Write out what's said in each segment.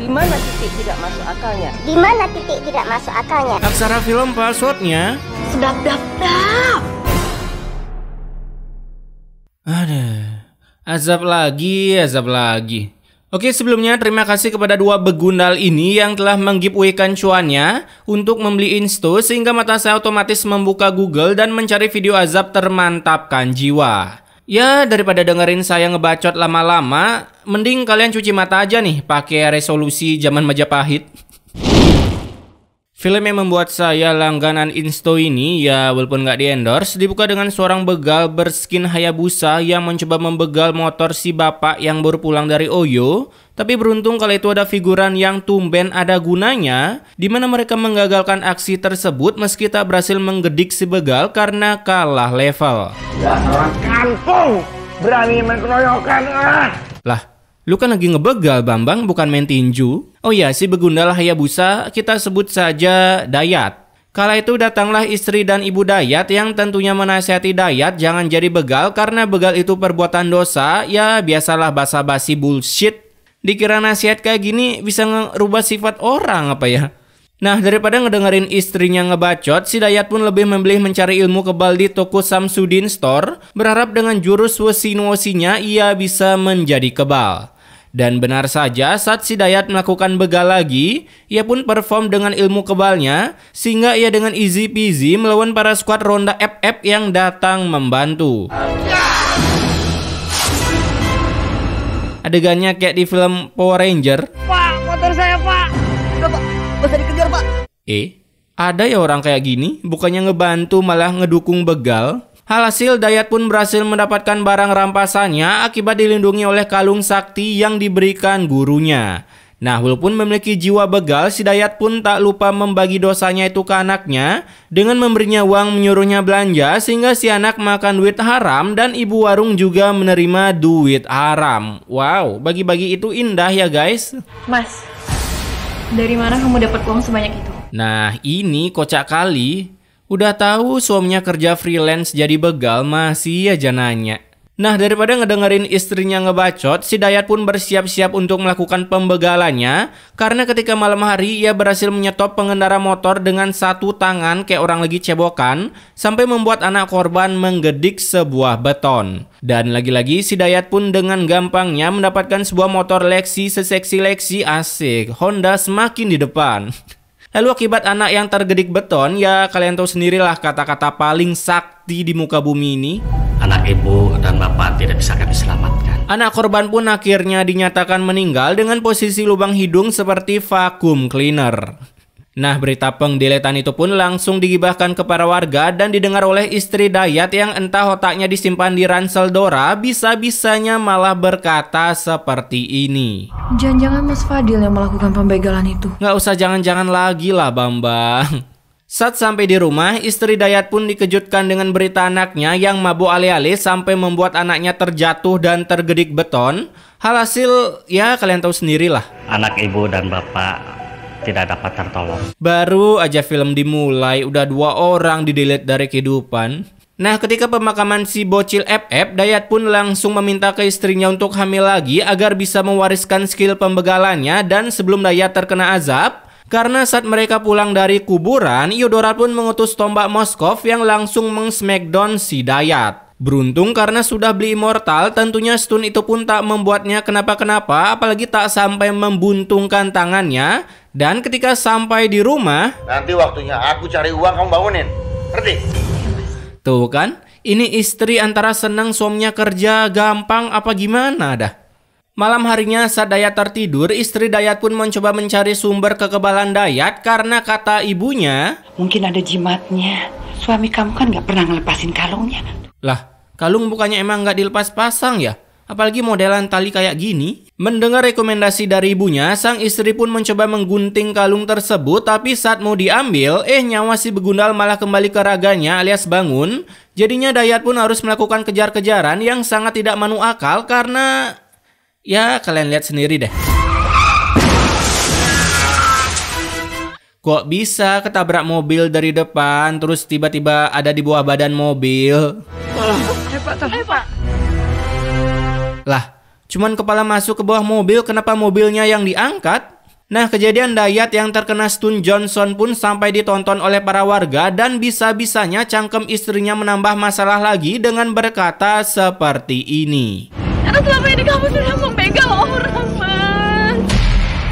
Di mana titik tidak masuk akalnya? Di mana titik tidak masuk akalnya? Aksara film passwordnya. Sedap. Aduh, azab lagi. Oke, sebelumnya terima kasih kepada dua begundal ini yang telah meng-giveaway-kan cuannya untuk membeli Insto sehingga mata saya otomatis membuka Google dan mencari video azab termantapkan jiwa. Ya, daripada dengerin saya ngebacot lama-lama, mending kalian cuci mata aja nih pakai resolusi zaman Majapahit. Film yang membuat saya langganan Insto ini, ya walaupun nggak di-endorse, dibuka dengan seorang begal berskin Hayabusa yang mencoba membegal motor si bapak yang baru pulang dari Oyo. Tapi beruntung kala itu ada figuran yang tumben ada gunanya, di mana mereka menggagalkan aksi tersebut meski tak berhasil menggedik si begal karena kalah level. Ya orang kampung berani main keroyokan. Lah, lu kan lagi ngebegal Bambang, bukan main tinju. Oh ya, si begundal Hayabusa kita sebut saja Dayat. Kala itu datanglah istri dan ibu Dayat yang tentunya menasihati Dayat jangan jadi begal karena begal itu perbuatan dosa. Ya biasalah basa-basi bullshit. Dikira nasihat kayak gini bisa ngerubah sifat orang apa ya? Nah, daripada ngedengerin istrinya ngebacot, si Dayat pun lebih memilih mencari ilmu kebal di toko Samsudin Store, berharap dengan jurus wesi-wesinya ia bisa menjadi kebal. Dan benar saja, saat si Dayat melakukan begal lagi, ia pun perform dengan ilmu kebalnya, sehingga ia dengan easy peasy melawan para skuad ronda FF yang datang membantu. Adegannya kayak di film Power Ranger. Pak, motor saya pak. Udah pak, bisa dikejar pak. Ada ya orang kayak gini, bukannya ngebantu malah ngedukung begal. Alhasil Dayat pun berhasil mendapatkan barang rampasannya akibat dilindungi oleh kalung sakti yang diberikan gurunya. Nah, walaupun memiliki jiwa begal, si Dayat pun tak lupa membagi dosanya itu ke anaknya dengan memberinya uang menyuruhnya belanja sehingga si anak makan duit haram dan ibu warung juga menerima duit haram. Wow, bagi-bagi itu indah ya guys. Mas, dari mana kamu dapat uang sebanyak itu? Nah, ini kocak kali. Udah tahu suaminya kerja freelance jadi begal masih aja nanya. Nah, daripada ngedengerin istrinya ngebacot, si Dayat pun bersiap-siap untuk melakukan pembegalannya karena ketika malam hari ia berhasil menyetop pengendara motor dengan satu tangan kayak orang lagi cebokan sampai membuat anak korban menggedik sebuah beton. Dan lagi-lagi si Dayat pun dengan gampangnya mendapatkan sebuah motor Lexi seseksi Lexi, asik. Honda semakin di depan. Lalu akibat anak yang tergedik beton, ya kalian tahu sendirilah kata-kata paling sakti di muka bumi ini. Anak ibu dan bapak tidak bisa kami selamatkan. Anak korban pun akhirnya dinyatakan meninggal dengan posisi lubang hidung seperti vacuum cleaner. Nah, berita pengdeletan itu pun langsung digibahkan ke para warga dan didengar oleh istri Dayat yang entah otaknya disimpan di ransel Dora, bisa-bisanya malah berkata seperti ini. Jangan-jangan Mas Fadil yang melakukan pembegalan itu. Nggak usah jangan-jangan lagi lah Bambang. Saat sampai di rumah, istri Dayat pun dikejutkan dengan berita anaknya yang mabuk ale-ale sampai membuat anaknya terjatuh dan tergedik beton. Alhasil, ya kalian tahu sendirilah. Anak ibu dan bapak tidak dapat tertolong. Baru aja film dimulai, udah 2 orang di-delete dari kehidupan. Nah, ketika pemakaman si bocil FF, Dayat pun langsung meminta ke istrinya untuk hamil lagi agar bisa mewariskan skill pembegalannya. Dan sebelum Dayat terkena azab, karena saat mereka pulang dari kuburan, Yodora pun mengutus tombak Moskov yang langsung meng-smackdown si Dayat. Beruntung karena sudah beli immortal, tentunya stun itu pun tak membuatnya kenapa-kenapa, apalagi tak sampai membuntungkan tangannya. Dan ketika sampai di rumah, Nanti waktunya aku cari uang kamu bangunin. Ngerti? tuh kan, ini istri antara senang suaminya kerja gampang apa gimana dah. Malam harinya saat Dayat tertidur, istri Dayat pun mencoba mencari sumber kekebalan Dayat karena kata ibunya, mungkin ada jimatnya. Suami kamu kan gak pernah ngelepasin kalungnya. lah, kalung bukannya emang nggak dilepas pasang ya? Apalagi modelan tali kayak gini. Mendengar rekomendasi dari ibunya, sang istri pun mencoba menggunting kalung tersebut. Tapi saat mau diambil, nyawa si begundal malah kembali ke raganya alias bangun. Jadinya Dayat pun harus melakukan kejar-kejaran yang sangat tidak masuk akal karena... ya kalian lihat sendiri deh. Kok bisa ketabrak mobil dari depan, terus tiba-tiba ada di bawah badan mobil? Lah, cuman kepala masuk ke bawah mobil, kenapa mobilnya yang diangkat? Nah, kejadian Dayat yang terkena stun Johnson pun sampai ditonton oleh para warga dan bisa-bisanya cangkem istrinya menambah masalah lagi dengan berkata seperti ini. Karena selama ini kamu sudah membegal orang, Mas.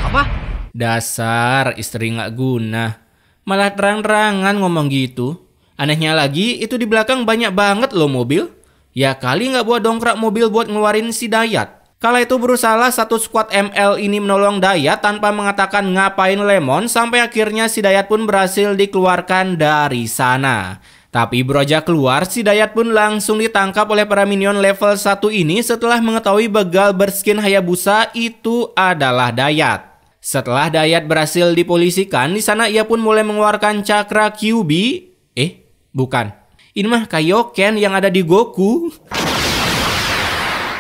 Apa? Dasar istri nggak guna. Malah terang-terangan ngomong gitu. Anehnya lagi, itu di belakang banyak banget loh mobil. Ya kali nggak buat dongkrak mobil buat ngeluarin si Dayat. Kala itu berusaha satu squad ML ini menolong Dayat tanpa mengatakan ngapain lemon sampai akhirnya si Dayat pun berhasil dikeluarkan dari sana. Tapi beroja keluar, si Dayat pun langsung ditangkap oleh para minion level 1 ini setelah mengetahui begal berskin Hayabusa itu adalah Dayat. Setelah Dayat berhasil dipolisikan, di sana ia pun mulai mengeluarkan cakra QB. Bukan. Ini mah Kaioken yang ada di Goku.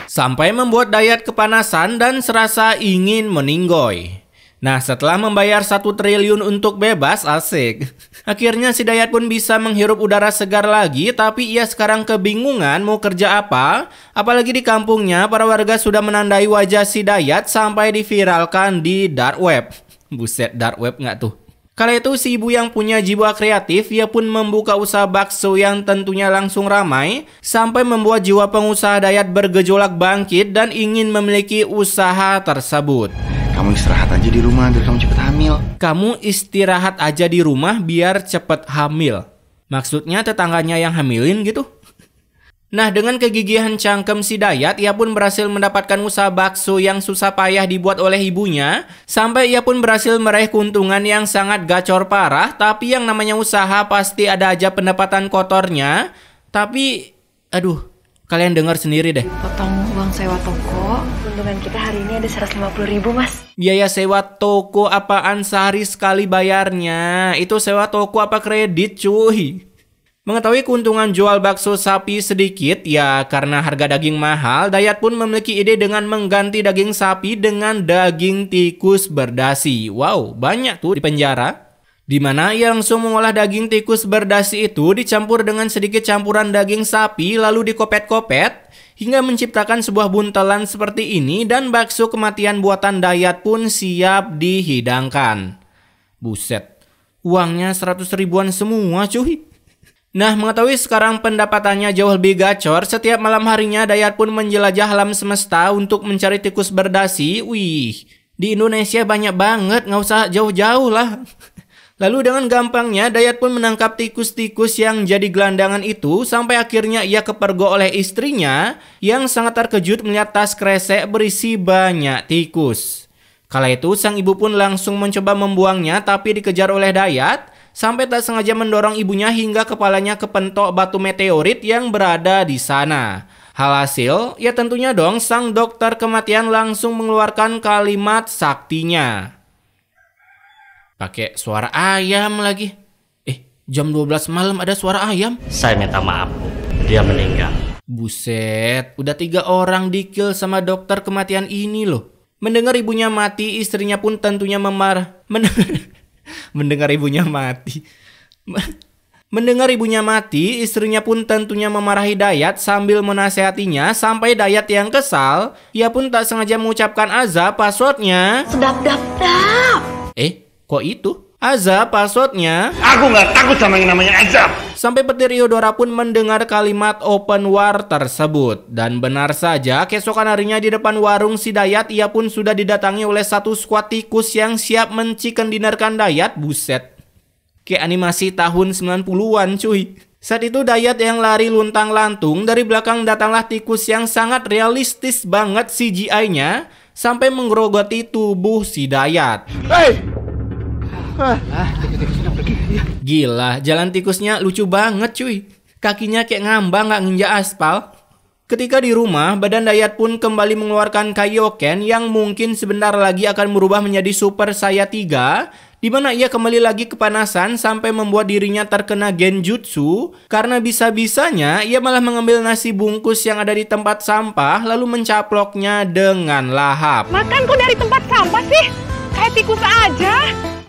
Sampai membuat Dayat kepanasan dan serasa ingin meninggoy. Nah, setelah membayar 1 triliun untuk bebas, asik. Akhirnya si Dayat pun bisa menghirup udara segar lagi, tapi ia sekarang kebingungan mau kerja apa. Apalagi di kampungnya, para warga sudah menandai wajah si Dayat sampai diviralkan di dark web. Buset, dark web nggak tuh? Kala itu si ibu yang punya jiwa kreatif, ia pun membuka usaha bakso yang tentunya langsung ramai, sampai membuat jiwa pengusaha Dayat bergejolak bangkit dan ingin memiliki usaha tersebut. Kamu istirahat aja di rumah biar kamu cepet hamil. Kamu istirahat aja di rumah biar cepet hamil. Maksudnya tetangganya yang hamilin gitu? Nah, dengan kegigihan cangkem si Dayat, ia pun berhasil mendapatkan usaha bakso yang susah payah dibuat oleh ibunya, sampai ia pun berhasil meraih keuntungan yang sangat gacor parah. Tapi yang namanya usaha pasti ada aja pendapatan kotornya. Tapi, aduh, kalian dengar sendiri deh. Potong uang sewa toko, keuntungan kita hari ini ada 150.000, Mas. Biaya sewa toko apaan sehari sekali bayarnya? Itu sewa toko apa kredit, cuy? Mengetahui keuntungan jual bakso sapi sedikit, ya karena harga daging mahal, Dayat pun memiliki ide dengan mengganti daging sapi dengan daging tikus berdasi. Wow, banyak tuh di penjara. Dimana ia langsung mengolah daging tikus berdasi itu dicampur dengan sedikit campuran daging sapi lalu dikopet-kopet hingga menciptakan sebuah buntelan seperti ini dan bakso kematian buatan Dayat pun siap dihidangkan. Buset, uangnya 100 ribuan semua cuy. Nah, mengetahui sekarang pendapatannya jauh lebih gacor, setiap malam harinya Dayat pun menjelajah alam semesta untuk mencari tikus berdasi. Wih, di Indonesia banyak banget, nggak usah jauh-jauh lah. Lalu dengan gampangnya Dayat pun menangkap tikus-tikus yang jadi gelandangan itu, sampai akhirnya ia kepergok oleh istrinya yang sangat terkejut melihat tas kresek berisi banyak tikus. Kala itu sang ibu pun langsung mencoba membuangnya, tapi dikejar oleh Dayat. Sampai tak sengaja mendorong ibunya hingga kepalanya kepentok batu meteorit yang berada di sana. Alhasil, ya tentunya dong sang dokter kematian langsung mengeluarkan kalimat saktinya. Pakai suara ayam lagi. Jam 12 malam ada suara ayam? Saya minta maaf, Bu. Dia meninggal. Buset, udah 3 orang di-kill sama dokter kematian ini loh. Mendengar ibunya mati, istrinya pun tentunya Mendengar ibunya mati, istrinya pun tentunya memarahi Dayat sambil menasehatinya sampai Dayat yang kesal, ia pun tak sengaja mengucapkan azab passwordnya. Sedap-dap. Kok itu? Azab passwordnya. Aku nggak takut sama yang namanya azab. Sampai petir Yodora pun mendengar kalimat open war tersebut. Dan benar saja, keesokan harinya di depan warung si Dayat, ia pun sudah didatangi oleh 1 skuad tikus yang siap menciken dinerkan Dayat. Buset, kayak animasi tahun 90-an cuy. Saat itu Dayat yang lari luntang-lantung, dari belakang datanglah tikus yang sangat realistis banget CGI-nya, sampai menggerogoti tubuh si Dayat. Gila, jalan tikusnya lucu banget cuy. Kakinya kayak ngambang gak nginjak aspal. Ketika di rumah, badan Dayat pun kembali mengeluarkan Kaioken yang mungkin sebentar lagi akan berubah menjadi Super Saiya 3, di mana ia kembali lagi kepanasan sampai membuat dirinya terkena genjutsu karena bisa-bisanya ia malah mengambil nasi bungkus yang ada di tempat sampah lalu mencaploknya dengan lahap. Makan kok dari tempat sampah sih? Kayak tikus aja.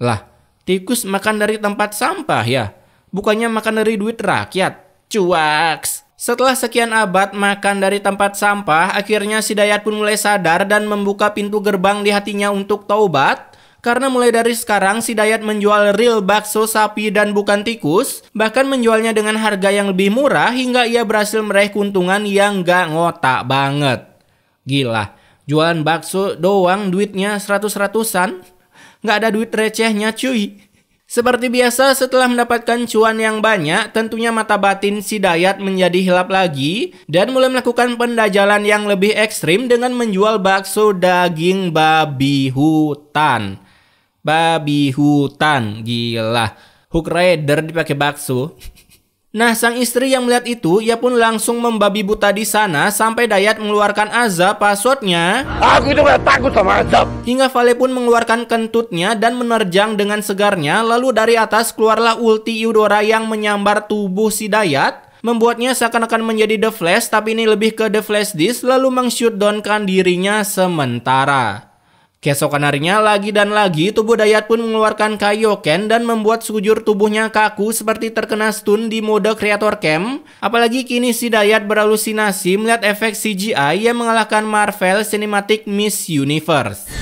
Lah, tikus makan dari tempat sampah ya? Bukannya makan dari duit rakyat? Cuaks. Setelah sekian abad makan dari tempat sampah, akhirnya si Dayat pun mulai sadar dan membuka pintu gerbang di hatinya untuk taubat. Karena mulai dari sekarang si Dayat menjual real bakso sapi dan bukan tikus, bahkan menjualnya dengan harga yang lebih murah hingga ia berhasil meraih keuntungan yang gak ngotak banget. Gila, jualan bakso doang duitnya 100-100an, gak ada duit recehnya cuy. Seperti biasa, setelah mendapatkan cuan yang banyak, tentunya mata batin si Dayat menjadi hilap lagi dan mulai melakukan pendajalan yang lebih ekstrim dengan menjual bakso daging babi hutan. Babi hutan, gila. Hook Rider dipakai bakso. Nah, sang istri yang melihat itu, ia pun langsung membabi buta di sana sampai Dayat mengeluarkan azab passwordnya. Aku itu gak takut sama azab. Hingga Vale pun mengeluarkan kentutnya dan menerjang dengan segarnya. Lalu dari atas keluarlah ulti Eudora yang menyambar tubuh si Dayat, membuatnya seakan-akan menjadi The Flash, tapi ini lebih ke The Flash Disc, lalu meng-shutdownkan dirinya sementara. Keesokan harinya lagi dan lagi tubuh Dayat pun mengeluarkan Kaioken dan membuat sekujur tubuhnya kaku seperti terkena stun di mode Creator Cam. Apalagi kini si Dayat berhalusinasi melihat efek CGI yang mengalahkan Marvel Cinematic Miss Universe.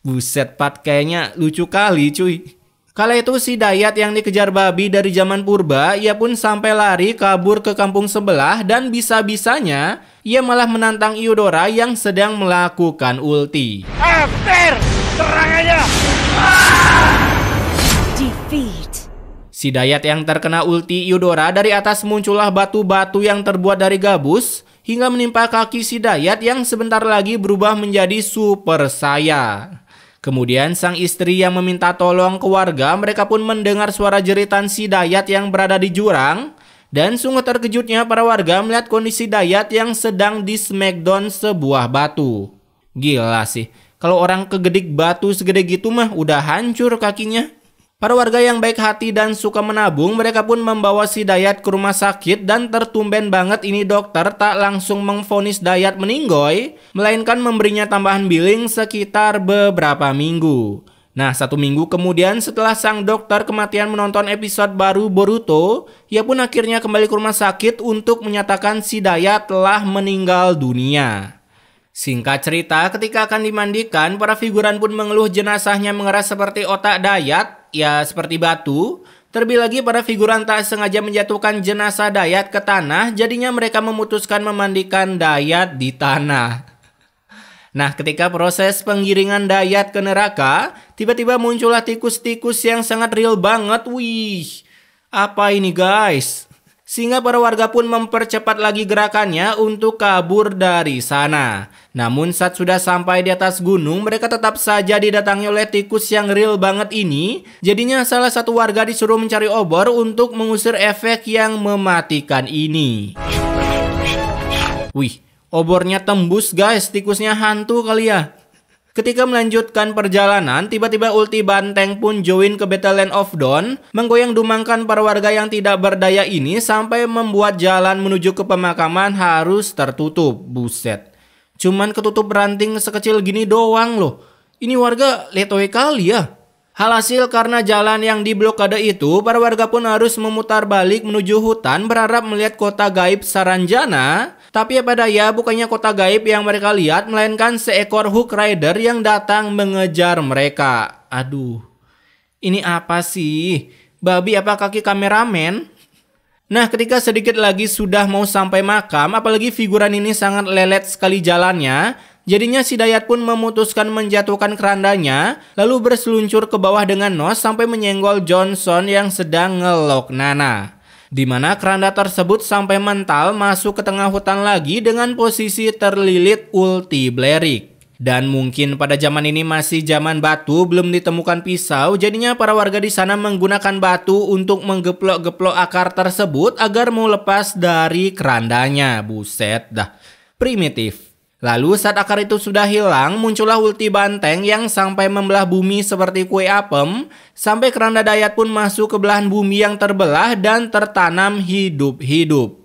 Buset Pat, kayaknya lucu kali cuy. Kala itu si Dayat yang dikejar babi dari zaman purba, ia pun sampai lari kabur ke kampung sebelah dan bisa-bisanya ia malah menantang Eudora yang sedang melakukan ulti. After, serang aja. Defeat. Si Dayat yang terkena ulti Eudora, dari atas muncullah batu-batu yang terbuat dari gabus hingga menimpa kaki si Dayat yang sebentar lagi berubah menjadi Super Saya. Kemudian sang istri yang meminta tolong ke warga, mereka pun mendengar suara jeritan si Dayat yang berada di jurang. Dan sungguh terkejutnya para warga melihat kondisi Dayat yang sedang di smackdown sebuah batu. Gila sih, kalau orang kegedik batu segede gitu mah udah hancur kakinya. Para warga yang baik hati dan suka menabung, mereka pun membawa si Dayat ke rumah sakit dan tertumben banget ini dokter tak langsung memvonis Dayat meninggoy, melainkan memberinya tambahan billing sekitar beberapa minggu. Nah, 1 minggu kemudian setelah sang dokter kematian menonton episode baru Boruto, ia pun akhirnya kembali ke rumah sakit untuk menyatakan si Dayat telah meninggal dunia. Singkat cerita, ketika akan dimandikan, para figuran pun mengeluh jenazahnya mengeras seperti otak Dayat, ya seperti batu. Terlebih lagi para figuran tak sengaja menjatuhkan jenazah Dayat ke tanah, jadinya mereka memutuskan memandikan Dayat di tanah. Nah, ketika proses penggiringan Dayat ke neraka, tiba-tiba muncullah tikus-tikus yang sangat real banget. Wih, apa ini guys? Sehingga para warga pun mempercepat lagi gerakannya untuk kabur dari sana. Namun saat sudah sampai di atas gunung, mereka tetap saja didatangi oleh tikus yang real banget ini. Jadinya salah satu warga disuruh mencari obor untuk mengusir efek yang mematikan ini. Wih, obornya tembus guys, tikusnya hantu kali ya. Ketika melanjutkan perjalanan, tiba-tiba ulti Banteng pun join ke Battle Land of Dawn, menggoyang dumangkan para warga yang tidak berdaya ini sampai membuat jalan menuju ke pemakaman harus tertutup. Buset, cuman ketutup ranting sekecil gini doang loh. Ini warga letoy kali ya. Alhasil karena jalan yang diblokade itu, para warga pun harus memutar balik menuju hutan berharap melihat kota gaib Saranjana. Tapi apa daya, bukannya kota gaib yang mereka lihat, melainkan seekor Hook Rider yang datang mengejar mereka. Aduh, ini apa sih? Babi apa kaki kameramen? Nah, ketika sedikit lagi sudah mau sampai makam, apalagi figuran ini sangat lelet sekali jalannya, jadinya si Dayat pun memutuskan menjatuhkan kerandanya, lalu berseluncur ke bawah dengan nos sampai menyenggol Johnson yang sedang ngelok Nana. Di mana keranda tersebut sampai mental masuk ke tengah hutan lagi dengan posisi terlilit ulti Blerick. Dan mungkin pada zaman ini masih zaman batu, belum ditemukan pisau, jadinya para warga di sana menggunakan batu untuk menggeplok-geplok akar tersebut agar mau lepas dari kerandanya. Buset dah, primitif. Lalu saat akar itu sudah hilang, muncullah ulti Banteng yang sampai membelah bumi seperti kue apem, sampai keranda Dayat pun masuk ke belahan bumi yang terbelah dan tertanam hidup-hidup.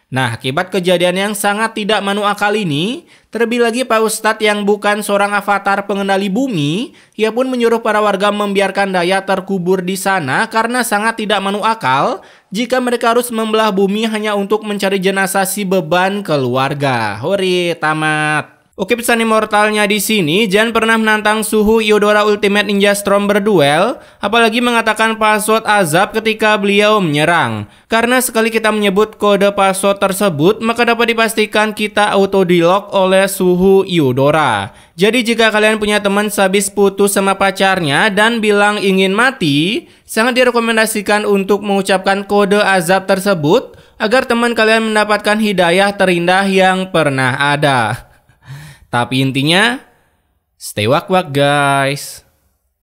Nah, akibat kejadian yang sangat tidak masuk akal ini, terlebih lagi Pak Ustadz yang bukan seorang avatar pengendali bumi, ia pun menyuruh para warga membiarkan Dayat terkubur di sana karena sangat tidak masuk akal jika mereka harus membelah bumi hanya untuk mencari jenazah si beban keluarga. Hore, tamat. Oke, pesan immortalnya di sini, jangan pernah menantang suhu Eudora Ultimate Ninja Storm berduel, apalagi mengatakan password azab ketika beliau menyerang. Karena sekali kita menyebut kode password tersebut, maka dapat dipastikan kita auto di-lock oleh suhu Eudora. Jadi jika kalian punya teman sehabis putus sama pacarnya dan bilang ingin mati, sangat direkomendasikan untuk mengucapkan kode azab tersebut agar teman kalian mendapatkan hidayah terindah yang pernah ada. Tapi intinya, stay wak-wak guys.